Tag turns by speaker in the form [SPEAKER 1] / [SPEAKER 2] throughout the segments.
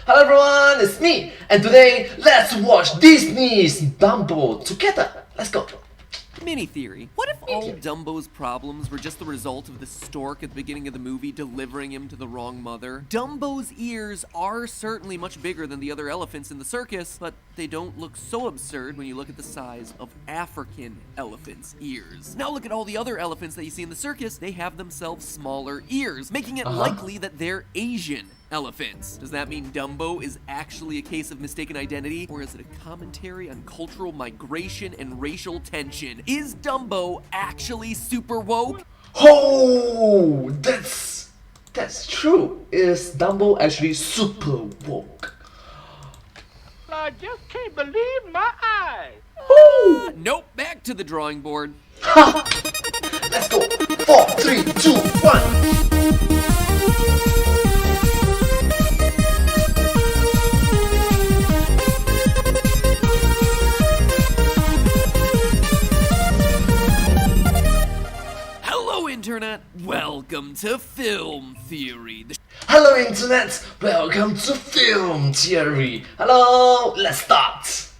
[SPEAKER 1] Hello everyone, it's me, and today let's watch Disney's Dumbo together. Let's go.
[SPEAKER 2] Mini theory. What if all Dumbo's problems were just the result of the stork at the beginning of the movie delivering him to the wrong mother? Dumbo's ears are certainly much bigger than the other elephants in the circus, but they don't look so absurd when you look at the size of African elephants' ears. Now look at all the other elephants that you see in the circus, they have themselves smaller ears, making it likely that they're Asian elephants. Does that mean Dumbo is actually a case of mistaken identity, or is it a commentary on cultural migration and racial tension? Is Dumbo actually super woke?
[SPEAKER 1] Oh, that's true. Is Dumbo actually super woke?
[SPEAKER 3] I just can't believe my eyes.
[SPEAKER 2] Nope, back to the drawing board.
[SPEAKER 1] Let's go. 4, 3, 2, 1.
[SPEAKER 2] Internet, welcome to Film Theory.
[SPEAKER 1] Hello Internet, welcome to Film Theory. Hello, let's start.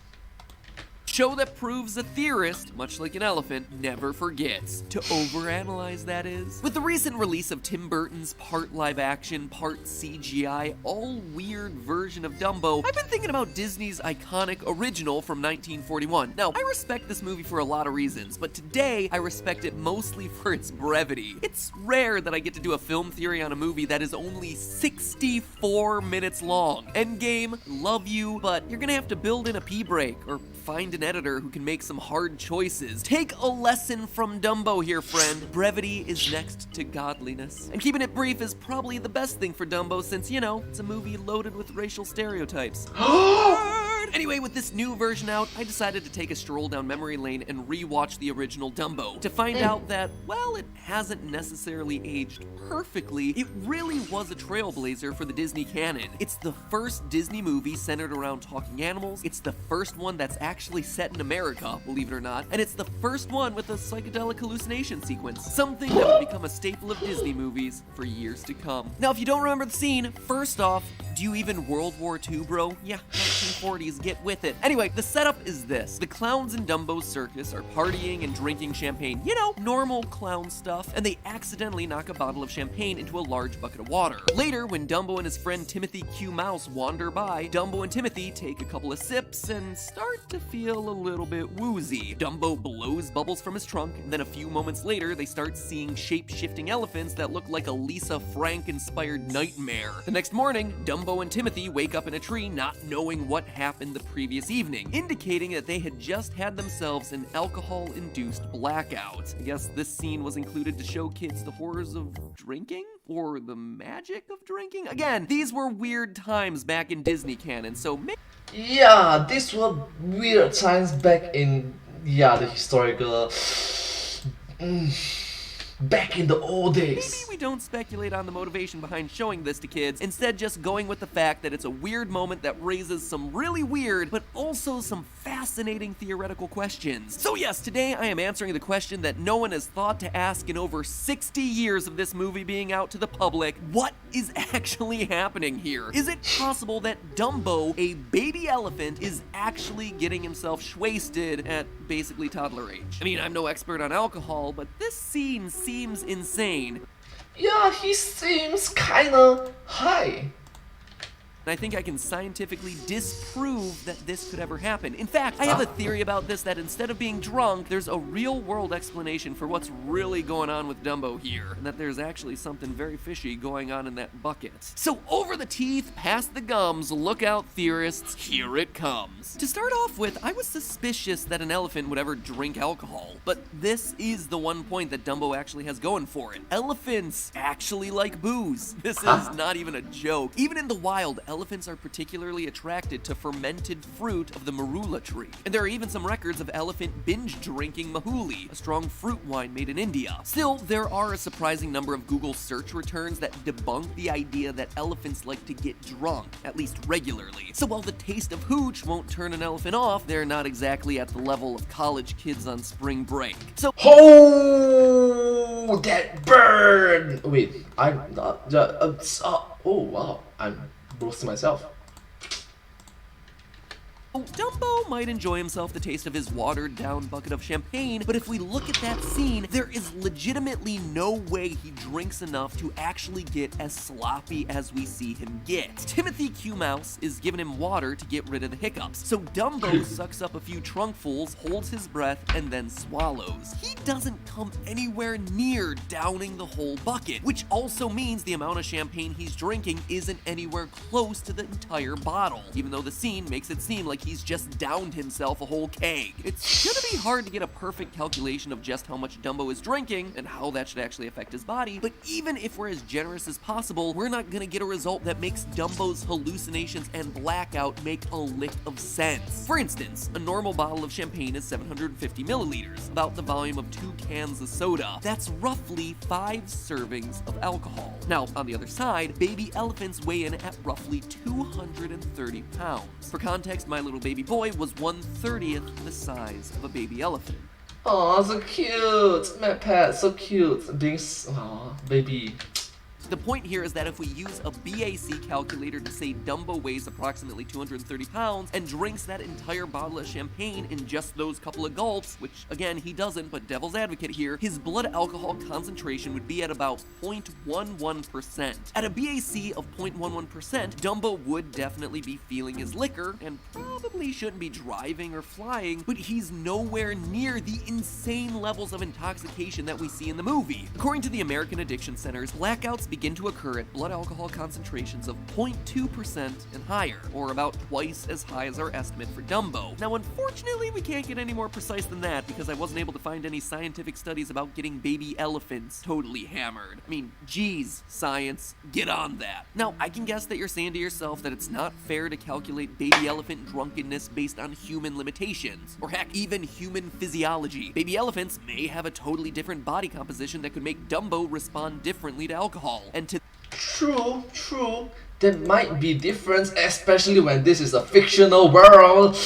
[SPEAKER 2] Show that proves a theorist, much like an elephant, never forgets. To overanalyze, that is. With the recent release of Tim Burton's part live action, part CGI, all weird version of Dumbo, I've been thinking about Disney's iconic original from 1941. Now, I respect this movie for a lot of reasons, but today I respect it mostly for its brevity. It's rare that I get to do a film theory on a movie that is only 64 minutes long. Endgame, love you, but you're gonna have to build in a pee break or find an editor who can make some hard choices. Take a lesson from Dumbo here, friend. Brevity is next to godliness. And keeping it brief is probably the best thing for Dumbo since, you know, it's a movie loaded with racial stereotypes. Anyway, with this new version out, I decided to take a stroll down memory lane and rewatch the original Dumbo to find out that, well, it hasn't necessarily aged perfectly. It really was a trailblazer for the Disney canon. It's the first Disney movie centered around talking animals. It's the first one that's actually set in America, believe it or not, and it's the first one with a psychedelic hallucination sequence, something that would become a staple of Disney movies for years to come. Now, if you don't remember the scene, first off, do you even World War II, bro? Yeah, 1940s, get with it. Anyway, the setup is this. The clowns in Dumbo's circus are partying and drinking champagne. You know, normal clown stuff. And they accidentally knock a bottle of champagne into a large bucket of water. Later, when Dumbo and his friend Timothy Q. Mouse wander by, Dumbo and Timothy take a couple of sips and start to feel a little bit woozy. Dumbo blows bubbles from his trunk, and then a few moments later, they start seeing shape-shifting elephants that look like a Lisa Frank-inspired nightmare. The next morning, Dumbo and Timothy wake up in a tree not knowing what happened the previous evening, indicating that they had just had themselves an alcohol-induced blackout. I guess this scene was included to show kids the horrors of drinking? Or the magic of drinking? Again, these were weird times back in Disney canon, so
[SPEAKER 1] yeah, these were weird times back in, the historical... back in the old days.
[SPEAKER 2] Maybe we don't speculate on the motivation behind showing this to kids, instead just going with the fact that it's a weird moment that raises some really weird, but also some fascinating theoretical questions. So yes, today I am answering the question that no one has thought to ask in over 60 years of this movie being out to the public. What is actually happening here? Is it possible that Dumbo, a baby elephant, is actually getting himself shwasted at basically toddler age? I mean, I'm no expert on alcohol, but this scene seems insane.
[SPEAKER 1] Yeah, he seems kinda high.
[SPEAKER 2] And I think I can scientifically disprove that this could ever happen. In fact, I have a theory about this that instead of being drunk, there's a real-world explanation for what's really going on with Dumbo here, and that there's actually something very fishy going on in that bucket. So over the teeth, past the gums, look out theorists, here it comes. To start off with, I was suspicious that an elephant would ever drink alcohol, but this is the one point that Dumbo actually has going for it. Elephants actually like booze. This is not even a joke. Even in the wild, elephants are particularly attracted to fermented fruit of the marula tree. And there are even some records of elephant binge drinking mahuli, a strong fruit wine made in India. Still, there are a surprising number of Google search returns that debunk the idea that elephants like to get drunk, at least regularly. So while the taste of hooch won't turn an elephant off, they're not exactly at the level of college kids on spring break. So,
[SPEAKER 1] oh, that burn! Wait, I'm not. Oh wow, I'm roasting myself.
[SPEAKER 2] Dumbo might enjoy himself the taste of his watered down bucket of champagne, but if we look at that scene, there is legitimately no way he drinks enough to actually get as sloppy as we see him get. Timothy Q. Mouse is giving him water to get rid of the hiccups, so Dumbo sucks up a few trunkfuls, holds his breath, and then swallows. He doesn't come anywhere near downing the whole bucket, which also means the amount of champagne he's drinking isn't anywhere close to the entire bottle, even though the scene makes it seem like he's just downed himself a whole keg. It's gonna be hard to get a perfect calculation of just how much Dumbo is drinking and how that should actually affect his body, but even if we're as generous as possible, we're not gonna get a result that makes Dumbo's hallucinations and blackout make a lick of sense. For instance, a normal bottle of champagne is 750 milliliters, about the volume of 2 cans of soda. That's roughly 5 servings of alcohol. Now, on the other side, baby elephants weigh in at roughly 230 pounds. For context, my little baby boy was 1/30th the size of a baby elephant.
[SPEAKER 1] Aw, so cute! My pet, so cute. Being baby.
[SPEAKER 2] The point here is that if we use a BAC calculator to say Dumbo weighs approximately 230 pounds and drinks that entire bottle of champagne in just those couple of gulps, which again he doesn't, but devil's advocate here, his blood alcohol concentration would be at about 0.11%. At a BAC of 0.11%, Dumbo would definitely be feeling his liquor and probably shouldn't be driving or flying, but he's nowhere near the insane levels of intoxication that we see in the movie. According to the American Addiction Centers, blackouts begin to occur at blood alcohol concentrations of 0.2% and higher, or about twice as high as our estimate for Dumbo. Now, unfortunately, we can't get any more precise than that because I wasn't able to find any scientific studies about getting baby elephants totally hammered. I mean, geez, science, get on that. Now, I can guess that you're saying to yourself that it's not fair to calculate baby elephant drunkenness based on human limitations, or heck, even human physiology. Baby elephants may have a totally different body composition that could make Dumbo respond differently to alcohol. And to
[SPEAKER 1] True. There might be difference, especially when this is a fictional world.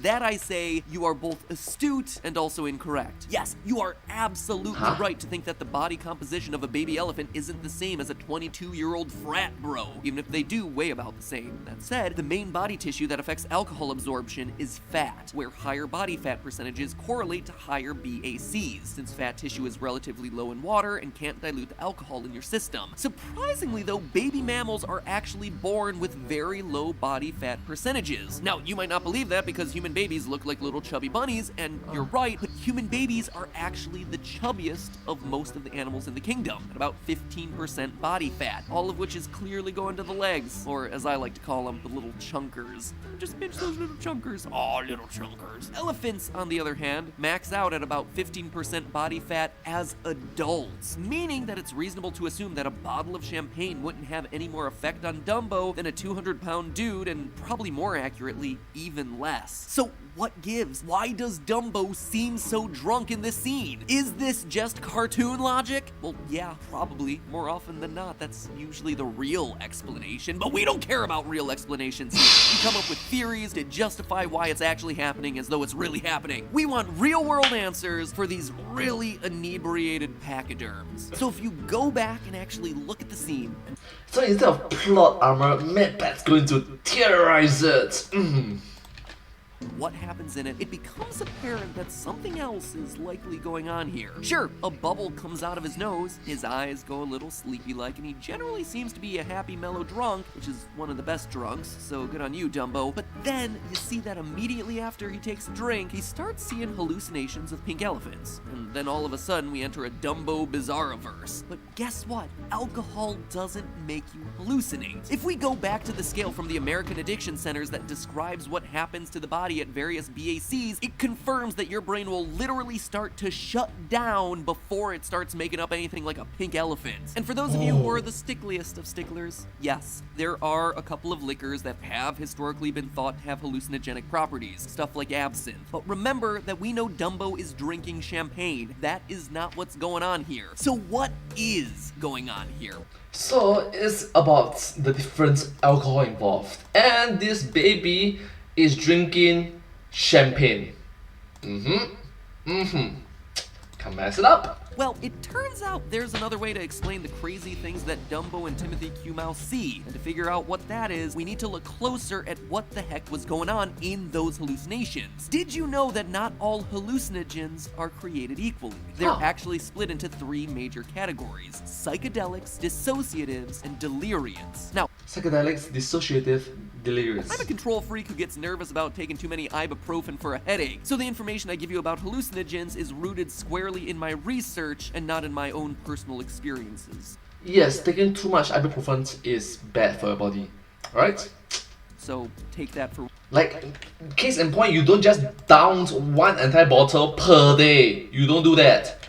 [SPEAKER 2] that I say, you are both astute and also incorrect. Yes, you are absolutely right to think that the body composition of a baby elephant isn't the same as a 22-year-old frat bro, even if they do weigh about the same. That said, the main body tissue that affects alcohol absorption is fat, where higher body fat percentages correlate to higher BACs, since fat tissue is relatively low in water and can't dilute the alcohol in your system. Surprisingly though, baby mammals are actually born with very low body fat percentages. Now, you might not believe that because human babies look like little chubby bunnies, and you're right, but human babies are actually the chubbiest of most of the animals in the kingdom, at about 15% body fat, all of which is clearly going to the legs, or as I like to call them, the little chunkers. Just pinch those little chunkers. Aw, little chunkers. Elephants, on the other hand, max out at about 15% body fat as adults, meaning that it's reasonable to assume that a bottle of champagne wouldn't have any more effect on Dumbo than a 200-pound dude, and probably more accurately, even less. So what gives? Why does Dumbo seem so drunk in this scene? Is this just cartoon logic? Well, yeah, probably. More often than not, that's usually the real explanation, but we don't care about real explanations here. We come up with theories to justify why it's actually happening as though it's really happening. We want real-world answers for these really inebriated pachyderms. So if you go back and actually look at the scene...
[SPEAKER 1] So instead of plot armor, Madbat's going to terrorize it.
[SPEAKER 2] What happens in it, it becomes apparent that something else is likely going on here. Sure, a bubble comes out of his nose, his eyes go a little sleepy-like, and he generally seems to be a happy, mellow drunk, which is one of the best drunks, so good on you, Dumbo. But then, you see that immediately after he takes a drink, he starts seeing hallucinations of pink elephants. And then all of a sudden, we enter a Dumbo Bizarriverse. But guess what? Alcohol doesn't make you hallucinate. If we go back to the scale from the American Addiction Centers that describes what happens to the body at various BACs, it confirms that your brain will literally start to shut down before it starts making up anything like a pink elephant. And for those of you who are the stickliest of sticklers, yes, there are a couple of liquors that have historically been thought to have hallucinogenic properties, stuff like absinthe. But remember that we know Dumbo is drinking champagne. That is not what's going on here. So what is going on here?
[SPEAKER 1] So it's about the different alcohol involved, and this baby is drinking champagne. Come Can't mess it up.
[SPEAKER 2] Well, it turns out there's another way to explain the crazy things that Dumbo and Timothy Q. Mouse see. And to figure out what that is, we need to look closer at what the heck was going on in those hallucinations. Did you know that not all hallucinogens are created equally? They're actually split into 3 major categories: psychedelics, dissociatives, and deliriants. Now,
[SPEAKER 1] Psychedelics, dissociative, delirious.
[SPEAKER 2] I'm a control freak who gets nervous about taking too many ibuprofen for a headache, so the information I give you about hallucinogens is rooted squarely in my research and not in my own personal experiences.
[SPEAKER 1] Yes, taking too much ibuprofen is bad for your body. Alright?
[SPEAKER 2] So take that for...
[SPEAKER 1] Like, case in point, you don't just down one entire bottle per day. You don't do that.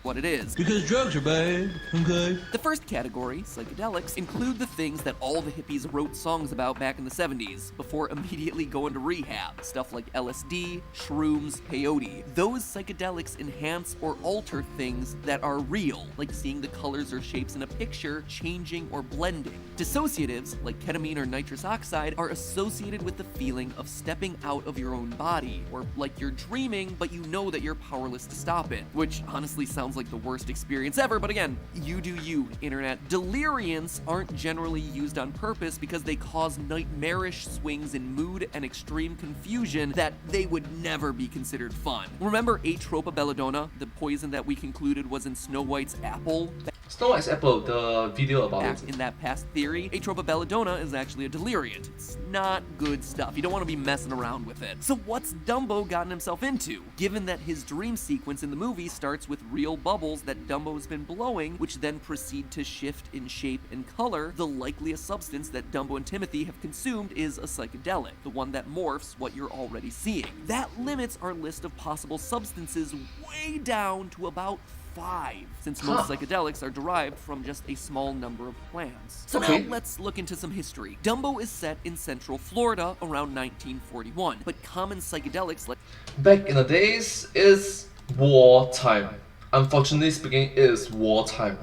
[SPEAKER 2] what it is.
[SPEAKER 4] Because drugs are bad, okay?
[SPEAKER 2] The first category, psychedelics, include the things that all the hippies wrote songs about back in the 70s, before immediately going to rehab. Stuff like LSD, shrooms, peyote. Those psychedelics enhance or alter things that are real, like seeing the colors or shapes in a picture changing or blending. Dissociatives, like ketamine or nitrous oxide, are associated with the feeling of stepping out of your own body, or like you're dreaming, but you know that you're powerless to stop it, which honestly sounds like the worst experience ever, but again, you do you, internet. Deliriants aren't generally used on purpose because they cause nightmarish swings in mood and extreme confusion that they would never be considered fun. Remember Atropa belladonna, the poison that we concluded was in Snow White's apple?
[SPEAKER 1] Snow White's apple, the video about
[SPEAKER 2] Back
[SPEAKER 1] it.
[SPEAKER 2] in that past theory, Atropa belladonna is actually a deliriant. It's not good stuff. You don't want to be messing around with it. So what's Dumbo gotten himself into? Given that his dream sequence in the movie starts with real bubbles that Dumbo's been blowing, which then proceed to shift in shape and color, the likeliest substance that Dumbo and Timothy have consumed is a psychedelic, the one that morphs what you're already seeing. That limits our list of possible substances way down to about 5, since most psychedelics are derived from just a small number of plants. So now let's look into some history. Dumbo is set in Central Florida around 1941, but common psychedelics like
[SPEAKER 1] Back in the days, it's wartime. Unfortunately speaking, it is wartime.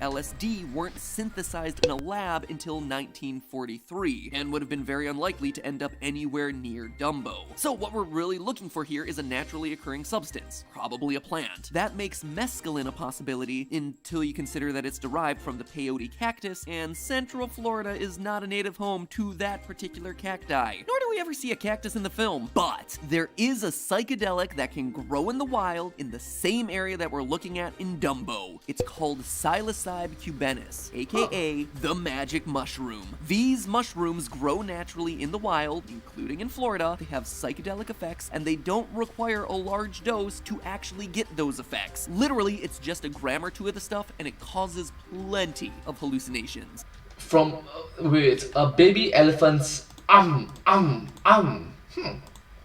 [SPEAKER 2] LSD weren't synthesized in a lab until 1943, and would have been very unlikely to end up anywhere near Dumbo. So what we're really looking for here is a naturally occurring substance, probably a plant. That makes mescaline a possibility until you consider that it's derived from the peyote cactus, and Central Florida is not a native home to that particular cacti. Nor do we ever see a cactus in the film, but there is a psychedelic that can grow in the wild in the same area that we're looking at in Dumbo. It's called psilocybin cubennis, aka the magic mushroom. These mushrooms grow naturally in the wild, including in Florida. They have psychedelic effects, and they don't require a large dose to actually get those effects. Literally, it's just a gram or 2 of the stuff, and it causes plenty of hallucinations.
[SPEAKER 1] From, wait, a baby elephant's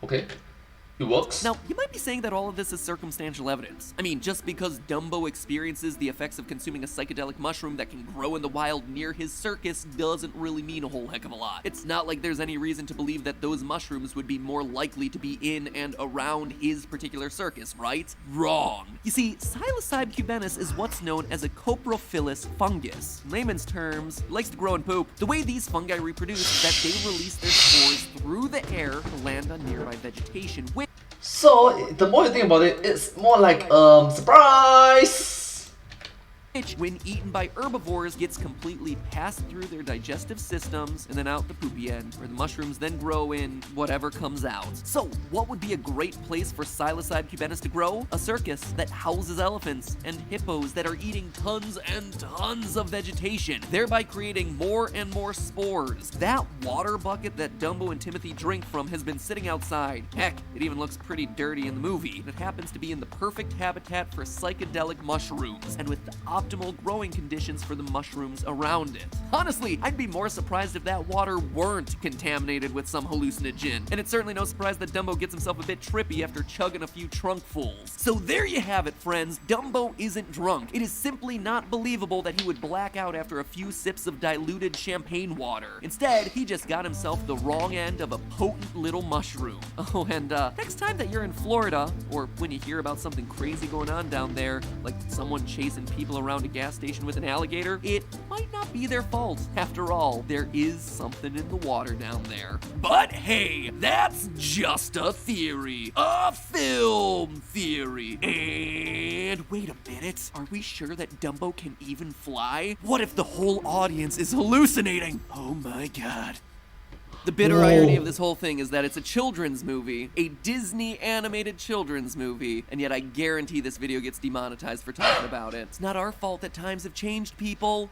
[SPEAKER 1] okay. It works.
[SPEAKER 2] Now, you might be saying that all of this is circumstantial evidence. I mean, just because Dumbo experiences the effects of consuming a psychedelic mushroom that can grow in the wild near his circus doesn't really mean a whole heck of a lot. It's not like there's any reason to believe that those mushrooms would be more likely to be in and around his particular circus, right? Wrong. You see, psilocybin cubennis is what's known as a coprophilous fungus. In layman's terms, it likes to grow and poop. The way these fungi reproduce is that they release their spores through the air to land on nearby vegetation, which
[SPEAKER 1] So, the more you think about it, it's more like, surprise!
[SPEAKER 2] which, when eaten by herbivores, gets completely passed through their digestive systems and then out the poopy end, where the mushrooms then grow in whatever comes out. So, what would be a great place for psilocybin cubennis to grow? A circus that houses elephants and hippos that are eating tons and tons of vegetation, thereby creating more and more spores. That water bucket that Dumbo and Timothy drink from has been sitting outside. Heck, it even looks pretty dirty in the movie. It happens to be in the perfect habitat for psychedelic mushrooms, and with the optimal growing conditions for the mushrooms around it. Honestly, I'd be more surprised if that water weren't contaminated with some hallucinogen. And it's certainly no surprise that Dumbo gets himself a bit trippy after chugging a few trunkfuls. So there you have it, friends. Dumbo isn't drunk. It is simply not believable that he would black out after a few sips of diluted champagne water. Instead, he just got himself the wrong end of a potent little mushroom. Oh, and next time that you're in Florida, or when you hear about something crazy going on down there, like someone chasing people around around a gas station with an alligator, it might not be their fault. After all, there is something in the water down there. But hey, that's just a theory. A film theory. And wait a minute, are we sure that Dumbo can even fly? What if the whole audience is hallucinating? Oh my god. The bitter irony of this whole thing is that it's a children's movie, a Disney animated children's movie, and yet I guarantee this video gets demonetized for talking about it. It's not our fault that times have changed, people.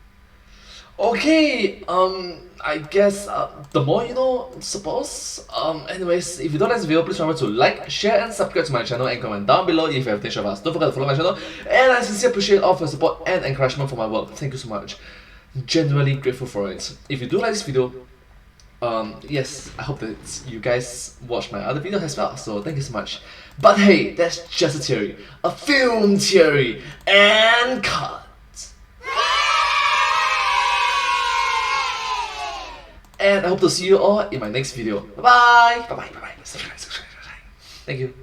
[SPEAKER 1] Okay, I guess the more you know, suppose. Anyways, if you don't like this video, please remember to like, share, and subscribe to my channel, and comment down below if you have things of us. Don't forget to follow my channel, and I sincerely appreciate all of your support and encouragement for my work. Thank you so much. Genuinely grateful for it. If you do like this video, yes, I hope that you guys watch my other videos as well, so thank you so much. But hey, that's just a theory. A film theory, and cut. And I hope to see you all in my next video. Bye bye! Bye bye, bye bye. Subscribe. Thank you.